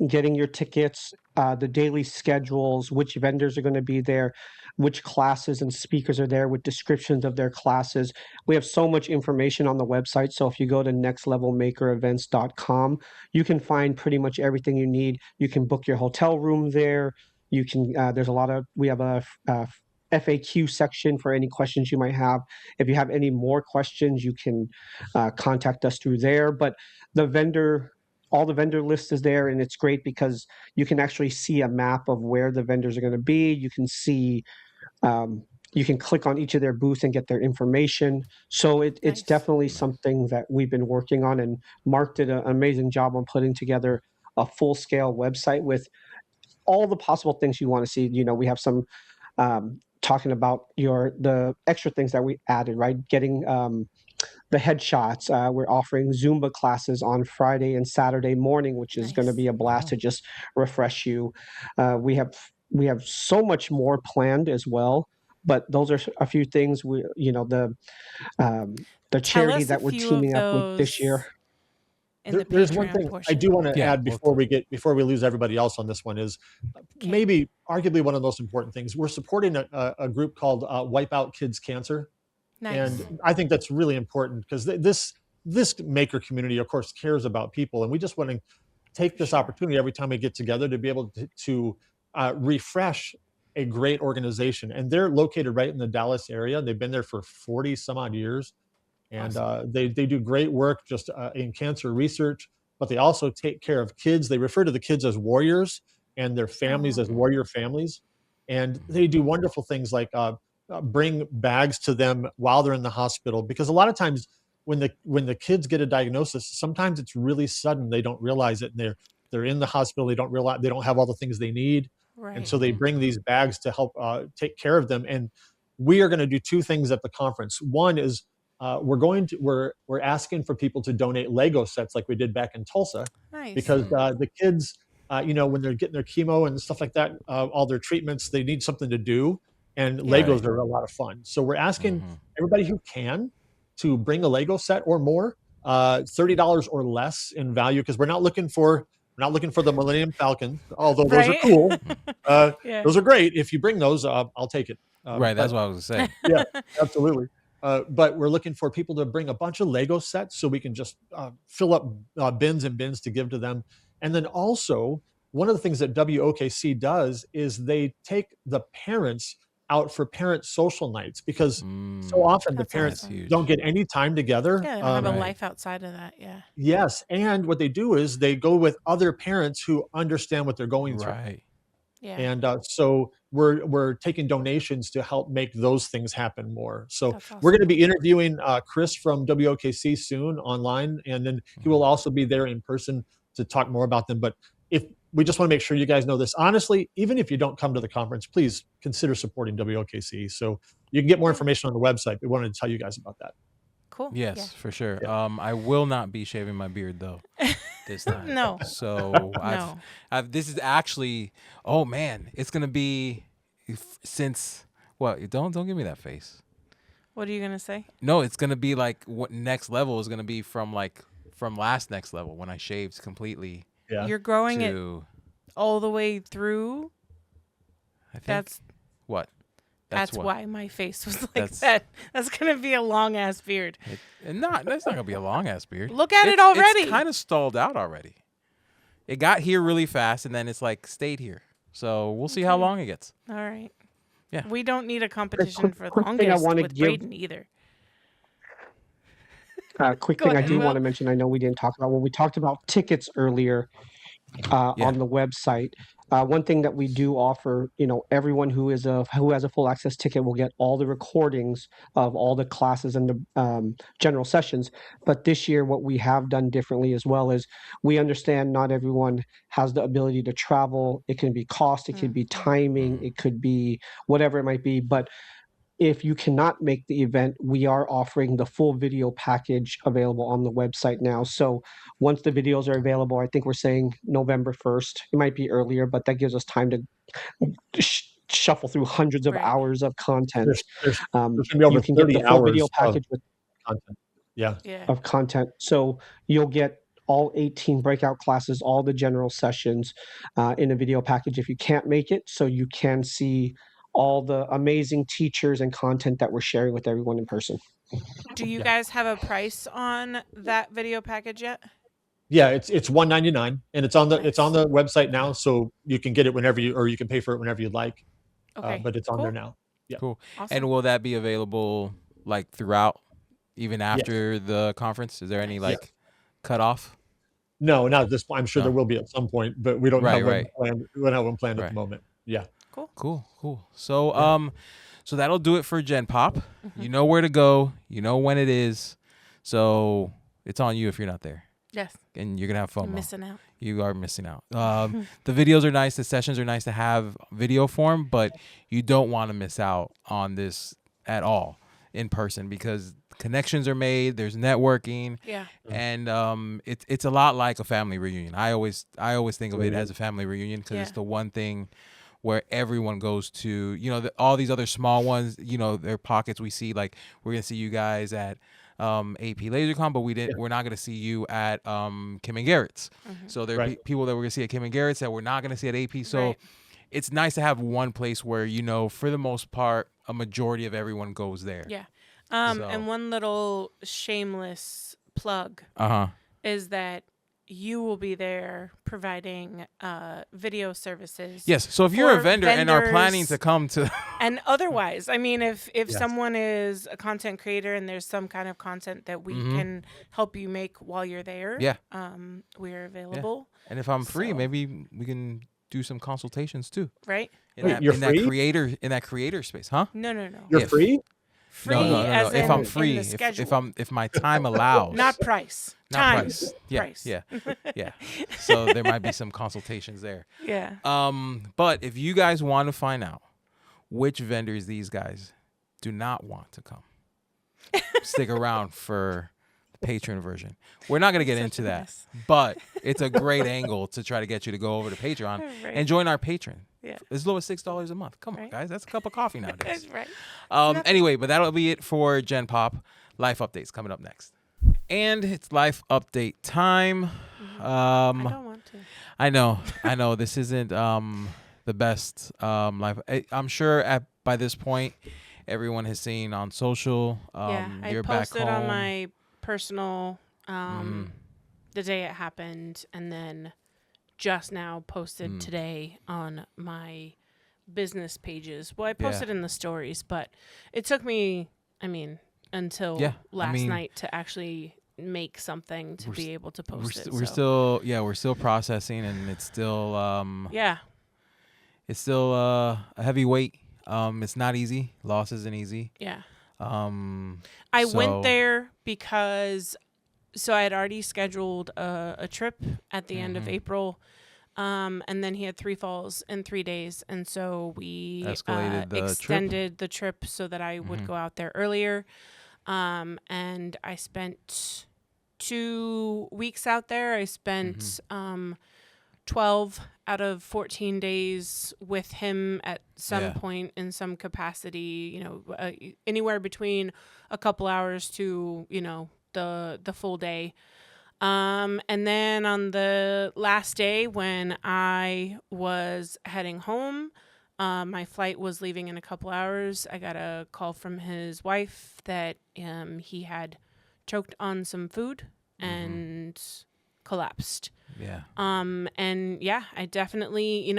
getting your tickets, the daily schedules, which vendors are going to be there, which classes and speakers are there with descriptions of their classes. We have so much information on the website. So if you go to nextlevelmakerevents.com, you can find pretty much everything you need. You can book your hotel room there. You can, we have a FAQ section for any questions you might have. If you have any more questions, you can contact us through there. But all the vendor list is there, and it's great because you can actually see a map of where the vendors are going to be. You can see, you can click on each of their booths and get their information. So it's Nice. definitely something that we've been working on, and Mark did an amazing job on putting together a full scale website with all the possible things you want to see. We have some talking about the extra things that we added, right? Getting the headshots. We're offering Zumba classes on Friday and Saturday morning, which is going to Nice. be a blast to just refresh you. We have so much more planned as well, but those are a few things. The Tell charity us a that we're few of teaming up with this year. those in the There's one Patreon thing I portion. do want to Yeah, add before we lose everybody else on this one is Okay. maybe arguably one of the most important things. We're supporting a group called Wipe Out Kids Cancer. Nice. And I think that's really important because this maker community, of course, cares about people, and we just want to take this Sure. opportunity every time we get together to be able to refresh a great organization. And they're located right in the Dallas area. They've been there for 40 some odd years, and Awesome. they do great work just in cancer research. But they also take care of kids. They refer to the kids as warriors and their families Oh. as warrior families, and they do wonderful things like bring bags to them while they're in the hospital, because a lot of times when the kids get a diagnosis, sometimes it's really sudden, they don't realize it, and they're in the hospital, they don't realize they don't have all the things they need, and Right. so they bring these bags to help take care of them. And we are going to do two things at the conference. One is we're asking for people to donate Lego sets like we did back in Tulsa, Nice. because the kids, when they're getting their chemo and stuff like that, all their treatments, they need something to do, and Yeah. Legos are a lot of fun. So we're asking everybody who can to bring a Lego set or more, $30 or less in value, because we're not looking for the Millennium Falcon, although those are Right. cool. Yeah. Those are great. If you bring those, I'll take it. Right, that's But what I was gonna say. yeah, absolutely. But we're looking for people to bring a bunch of Lego sets so we can just fill up bins and bins to give to them. And then also, one of the things that WOKC does is they take the parents out for parent social nights, because so often the That's parents awesome. don't get any time together. Yeah, they don't have a Right. life outside of that. Yeah. Yes, and what they do is they go with other parents who understand what they're going through. Right. Yeah. And so we're taking donations to help make those things happen more. So That's we're going awesome. to be interviewing Chris from WOKC soon online, and then he will also be there in person to talk more about them. But if we just want to make sure you guys know this, honestly, even if you don't come to the conference, please consider supporting WOKC. So you can get more information on the website. We wanted to tell you guys about that. Cool. Yes, for sure. Yeah. I will not be shaving my beard though this time. No. So No. this is actually, oh man, it's gonna be since what? Don't give me that face. What are you gonna say? No, it's gonna be like what next level is gonna be from last next level when I shaved completely Yeah. You're growing it to all the way through. I think That's what That's what. why my face was like That's- that. That's gonna be a long ass beard. That's not gonna be a long ass beard. Look at it already. It's kind of stalled out already. It got here really fast, and then it's like stayed here. So we'll see how long it gets. All right. Yeah. We don't need a competition for the quick thing I longest wanna with give- Braden either. Quick Go thing I ahead, do Will. want to mention, I know we didn't talk about when we talked about tickets earlier Yeah. on the website. One thing that we do offer, everyone who has a full access ticket will get all the recordings of all the classes and the general sessions. But this year, what we have done differently as well is we understand not everyone has the ability to travel. It can be cost, it could be timing, it could be whatever it might be. But if you cannot make the event, we are offering the full video package available on the website now. So once the videos are available, I think we're saying November 1st. It might be earlier, but that gives us time to shuffle through hundreds of Right. hours of content. There's going to be over You can get 30 the full video hours package of content. Yeah. Yeah. of content. So you'll get all 18 breakout classes, all the general sessions in a video package if you can't make it, so you can see all the amazing teachers and content that we're sharing with everyone in person. Do you guys have a price on that video package yet? Yeah, it's $199 and it's on the website now, so you can get it whenever you can pay for it whenever you like. Okay. But it's on Cool. there now. Yeah. Cool. Awesome. And will that be available like throughout, even after the conference? Is there any like cutoff? No, not at this point. I'm sure there will be at some point, but we don't have one planned. We don't have one planned at the moment. Yeah. Cool. So so that'll do it for Gen Pop. You know where to go. You know when it is. So it's on you if you're not there. Yes. And you're gonna have fun. Missing out. You are missing out. The videos are nice. The sessions are nice to have video form, but you don't want to miss out on this at all in person because connections are made. There's networking. Yeah. And it's a lot like a family reunion. I always think of it as a family reunion because it's the one thing where everyone goes to. All these other small ones. Their pockets. We see like we're gonna see you guys at AP LaserCon, but we're not going to see you at Kim and Garrett's. So there are people that we're going to see at Kim and Garrett's that we're not going to see at AP. So it's nice to have one place where, for the most part, a majority of everyone goes there. Yeah. And one little shameless plug is that you will be there providing video services. Yes. So if you're a vendor and are planning vendors to come to and otherwise, I mean, if someone is a content creator and there's some kind of content that we can help you make while you're there, we're available. Yeah. And if I'm free, maybe we can do some consultations too. Right? That creator space, huh? No. You're free? Free No. as If in, I'm free, in the schedule. if my time allows, not price. not Time. price. Yeah, Price. yeah. So there might be some consultations there. Yeah. But if you guys want to find out which vendors these guys do not want to come, stick around for the patron version. We're not going to get into that, but it's a great angle to try to get you to go over to Patreon and join our patron. Yeah. As low as $6 a month. Come on, guys. That's a cup of coffee nowadays. Right. Anyway, but that'll be it for Gen Pop. Life updates coming up next. And it's life update time. I don't want to. I know. This isn't the best life. I'm sure by this point, everyone has seen on social. I You're back posted home. on my personal the day it happened, and then just now posted today on my business pages. Well, I posted in the stories, but it took me, until last night to actually make something to be able to post it. We're still processing, and it's still it's still a heavy weight. It's not easy. Loss isn't easy. Yeah. I went there because I had already scheduled a trip at the end of April. And then he had 3 falls in 3 days. And so we extended the trip so that I would go out there earlier. And I spent 2 weeks out there. I spent 12 out of 14 days with him at some point in some capacity, anywhere between a couple hours to, the full day. And then on the last day when I was heading home, My flight was leaving in a couple hours. I got a call from his wife that he had choked on some food and collapsed. Yeah. And yeah, I definitely,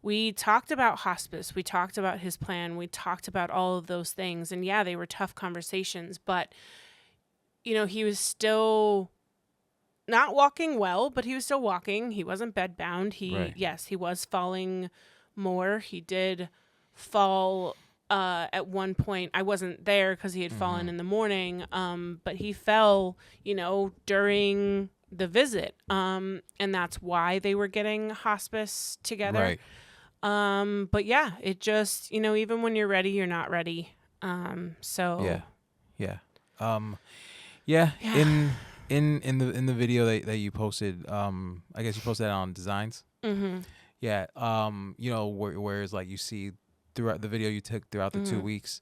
we talked about hospice. We talked about his plan. We talked about all of those things. And yeah, they were tough conversations, but he was still not walking well, but he was still walking. He wasn't bedbound. Yes, he was falling more. He did fall at one point. I wasn't there because he had fallen in the morning. But he fell, during the visit. And that's why they were getting hospice together. Right. But yeah, it just, even when you're ready, you're not ready. So Yeah. In the video that you posted, I guess you posted that on Designs. Mm-hmm. Yeah. Whereas like you see throughout the video you took throughout the 2 weeks,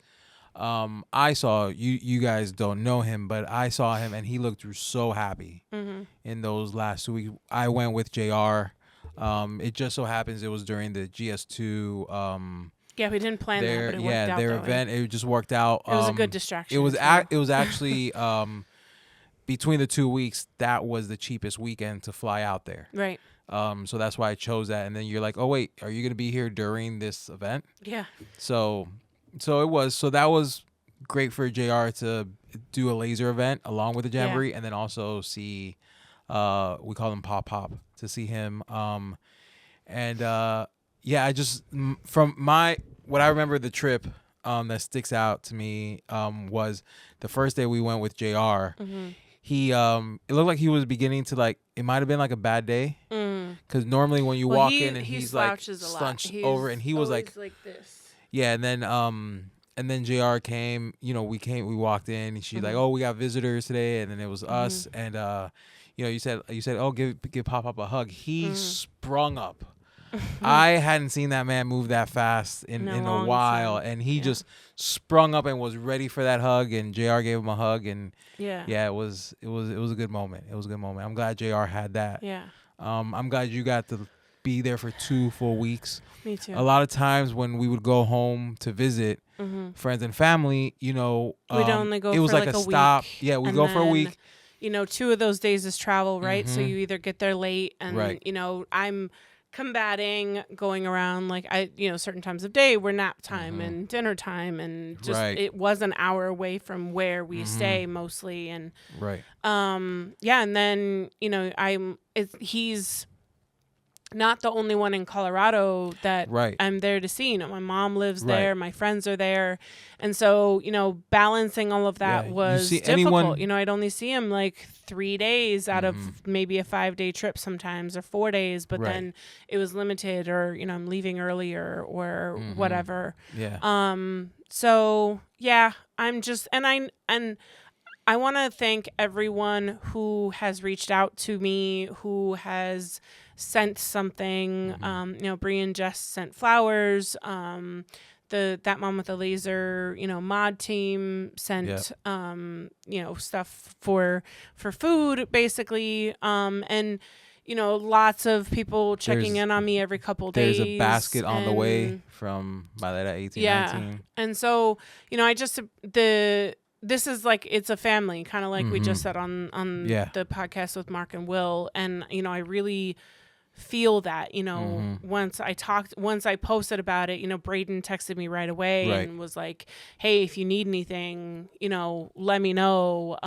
I saw you guys don't know him, but I saw him and he looked so happy in those last 2 weeks. I went with JR. It just so happens it was during the GS2. Yeah, we didn't plan that, but it worked out. Their event, it just worked out. It was a good distraction. It was actually between the 2 weeks, that was the cheapest weekend to fly out there. Right. So that's why I chose that. And then you're like, oh wait, are you gonna be here during this event? Yeah. So that was great for JR to do a laser event along with the Jamboree, and then also see, we call him Pop to see him. I just from what I remember the trip that sticks out to me was the first day we went with JR. He it looked like he was beginning to it might have been like a bad day because normally when you walk in and he's like slunched over and he was like this. Yeah, and then JR came. We walked in and she's like, oh, we got visitors today, and then it was us and you said oh give Pop a hug. He sprung up. I hadn't seen that man move that fast in a while, and he just sprung up and was ready for that hug, and JR gave him a hug, and it was a good moment. It was a good moment. I'm glad JR had that. Yeah. I'm glad you got to be there for 2 full weeks. Me too. A lot of times when we would go home to visit friends and family, we'd only go it was for like a week. stop. Yeah, we go for a week. 2 of those days is travel, right? So you either get there late and I'm combating going around certain times of day were nap time and dinner time and just it was an hour away from where we stay mostly and and then he's not the only one in Colorado that I'm there to see. My mom lives there, my friends are there. And so, balancing all of that was difficult. I'd only see him 3 days out of maybe a 5-day trip sometimes or 4 days, but then it was limited or, I'm leaving earlier or whatever. Yeah. So yeah, I'm just, and I want to thank everyone who has reached out to me, who has sent something. Bree and Jess sent flowers. That Mom with the Laser, mod team sent, stuff for food basically. And lots of people checking in on me every couple days. There's a basket on the way from Maleta 1819. And so, this is it's a family, kind of like we just said on the podcast with Mark and Will. And, I really feel that, once I posted about it, Braden texted me right away and was like, hey, if you need anything, let me know.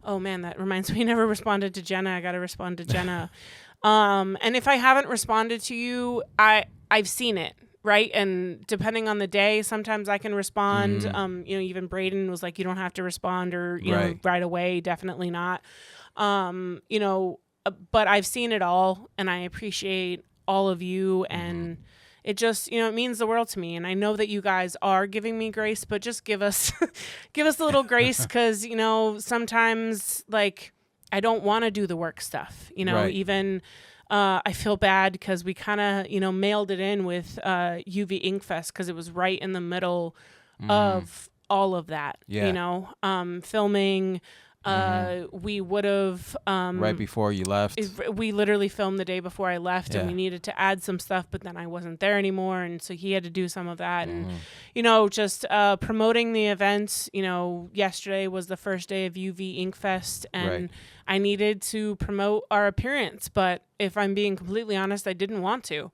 Oh man, that reminds me, I never responded to Jenna. I got to respond to Jenna. And if I haven't responded to you, I've seen it. Right. And depending on the day, sometimes I can respond. Even Braden was like, you don't have to respond or, right away. Definitely not. But I've seen it all and I appreciate all of you. And it just, it means the world to me. And I know that you guys are giving me grace, but just give us a little grace. Cause, sometimes I don't want to do the work stuff, even, I feel bad because we kind of, mailed it in with UV Ink Fest because it was right in the middle of all of that, filming, We would have right before you left. we literally filmed the day before I left, and we needed to add some stuff, but then I wasn't there anymore, and so he had to do some of that. And just promoting the event. Yesterday was the first day of UV Ink Fest, and I needed to promote our appearance, but if I'm being completely honest, I didn't want to.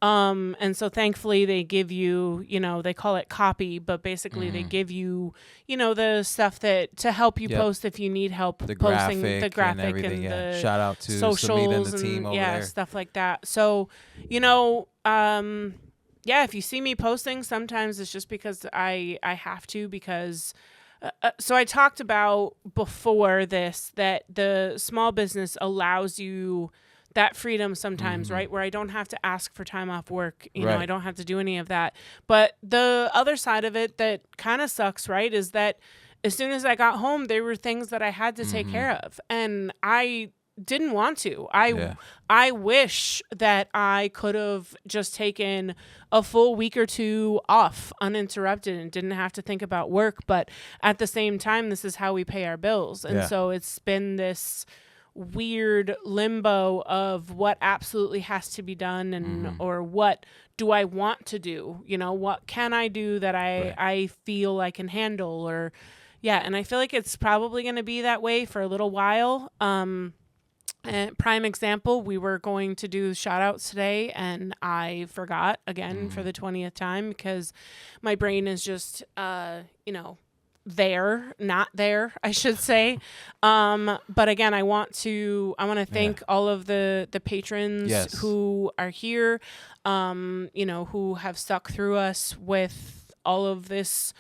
And so thankfully they give you, they call it copy, but basically they give you, the stuff that to help you post if you need help posting the graphic and everything. The shout out to socials and the team over there. Stuff like that. So, if you see me posting, sometimes it's just because I have to, because so I talked about before this that the small business allows you that freedom sometimes, right? Where I don't have to ask for time off work. I don't have to do any of that. But the other side of it that kind of sucks, right, is that as soon as I got home, there were things that I had to take care of. And I didn't want to. I wish that I could have just taken a full week or two off uninterrupted and didn't have to think about work. But at the same time, this is how we pay our bills. And so it's been this weird limbo of what absolutely has to be done and or what do I want to do, what can I do that I feel I can handle, or and I feel like it's probably going to be that way for a little while. And prime example, we were going to do shout outs today and I forgot again for the 20th time because my brain is just not there, I should say. But again, I want to thank all of the patrons who are here, who have stuck through us with all of this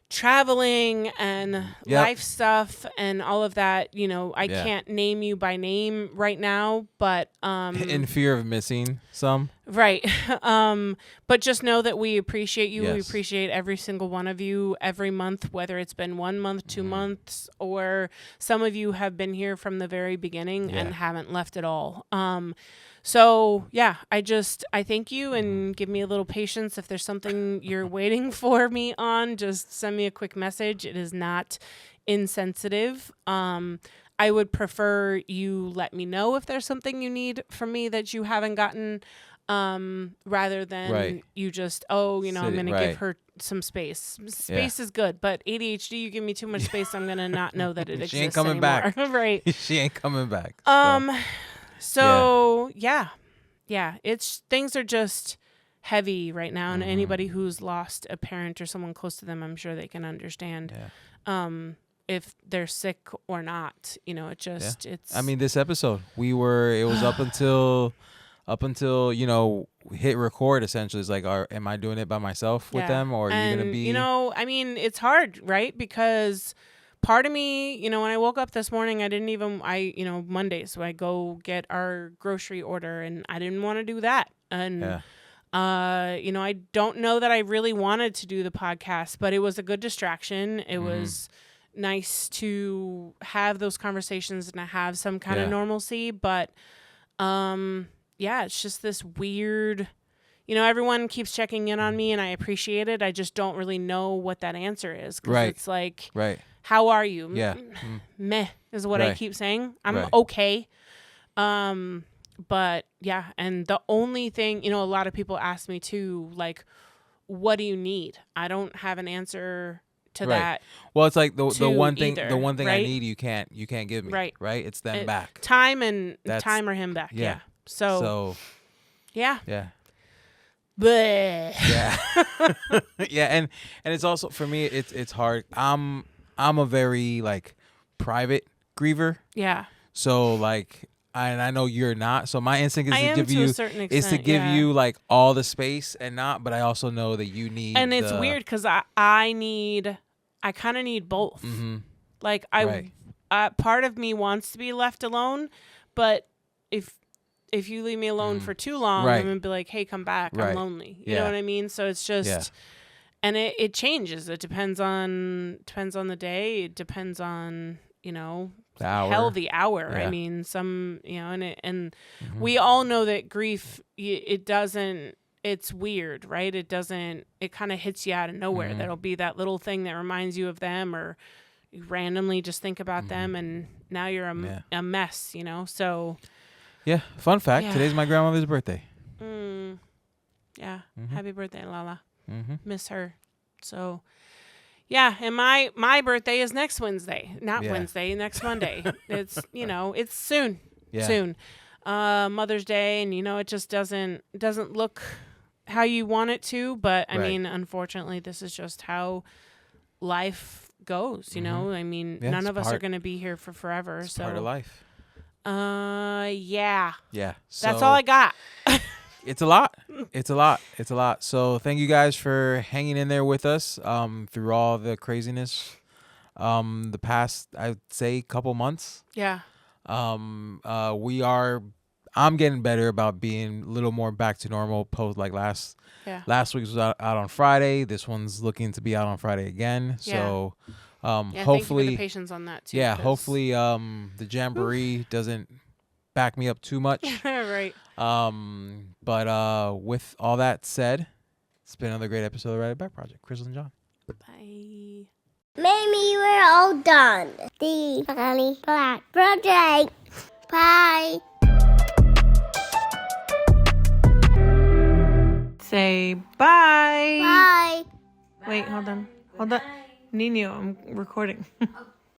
traveling and life stuff and all of that. I can't name you by name right now, but in fear of missing some. Right. But just know that we appreciate you. We appreciate every single one of you every month, whether it's been 1 month, 2 months, or some of you have been here from the very beginning and haven't left at all. So I thank you, and give me a little patience. If there's something you're waiting for me on, just send me a quick message. It is not insensitive. I would prefer you let me know if there's something you need from me that you haven't gotten, rather than you just, I'm going to give her some space. Space is good, but ADHD, you give me too much space, I'm going to not know that it exists She ain't coming anymore. back. Right. She ain't coming back. So it's things are just heavy right now, and anybody who's lost a parent or someone close to them, I'm sure they can understand. If they're sick or not, it's. I mean, this episode, it was up until hit record. Essentially, it's like, am I doing it by myself with them, or are you gonna be? It's hard, right? Because part of me, when I woke up this morning, I didn't even, Monday, so I go get our grocery order, and I didn't want to do that. And, I don't know that I really wanted to do the podcast, but it was a good distraction. It was nice to have those conversations and to have some kind of normalcy. But, it's just this weird, everyone keeps checking in on me, and I appreciate it. I just don't really know what that answer is. 'Cause it's like, how are you? Meh is what I keep saying. I'm okay. But and the only thing, a lot of people ask me too, like, what do you need? I don't have an answer to that. Well, it's like the one thing I right? need, you can't give me. Right. It's them back. Time or him back. Yeah. So yeah. But and it's also, for me, it's hard. I'm a very private griever. Yeah. So and I know you're not. So my instinct is to give you all the space and not, but I also know that you need. And it's weird because I kind of need both. Part of me wants to be left alone, but if you leave me alone for too long, I'm gonna be like, hey, come back. I'm lonely. You know what I mean? So it's just, and it changes. It depends on the day. It depends on, the hour. The hour. I mean, some, and we all know that grief, it's weird, right? It kind of hits you out of nowhere. That'll be that little thing that reminds you of them, or you randomly just think about them, and now you're a mess, you know? So. Yeah. Fun fact. Yeah. Today's my grandmother's birthday. Yeah. Happy birthday, Lala. Mm-hmm. Miss her. So, yeah. And my birthday is next Wednesday. Not Wednesday, next Monday. It's, it's soon. Yeah. Soon. Mother's Day, and, it just doesn't look how you want it to. But, I mean, unfortunately, this is just how life goes, you know? I mean, none of us are going to be here for forever. It's so part of life. Yeah. Yeah. That's all I got. It's a lot. It's a lot. So thank you guys for hanging in there with us through all the craziness the past, I'd say, couple months. Yeah. I'm getting better about being a little more back to normal post like last week's was out on Friday. This one's looking to be out on Friday again. So hopefully thank you for the patience on that too. Yeah, hopefully the Jamboree doesn't back me up too much. Right. But with all that said, it's been another great episode of the Ride It Back Project. Crystal and John. Bye. Maybe we're all done. The Rally Black Project. Bye. Say bye. Bye. Wait, hold on. Nino, I'm recording.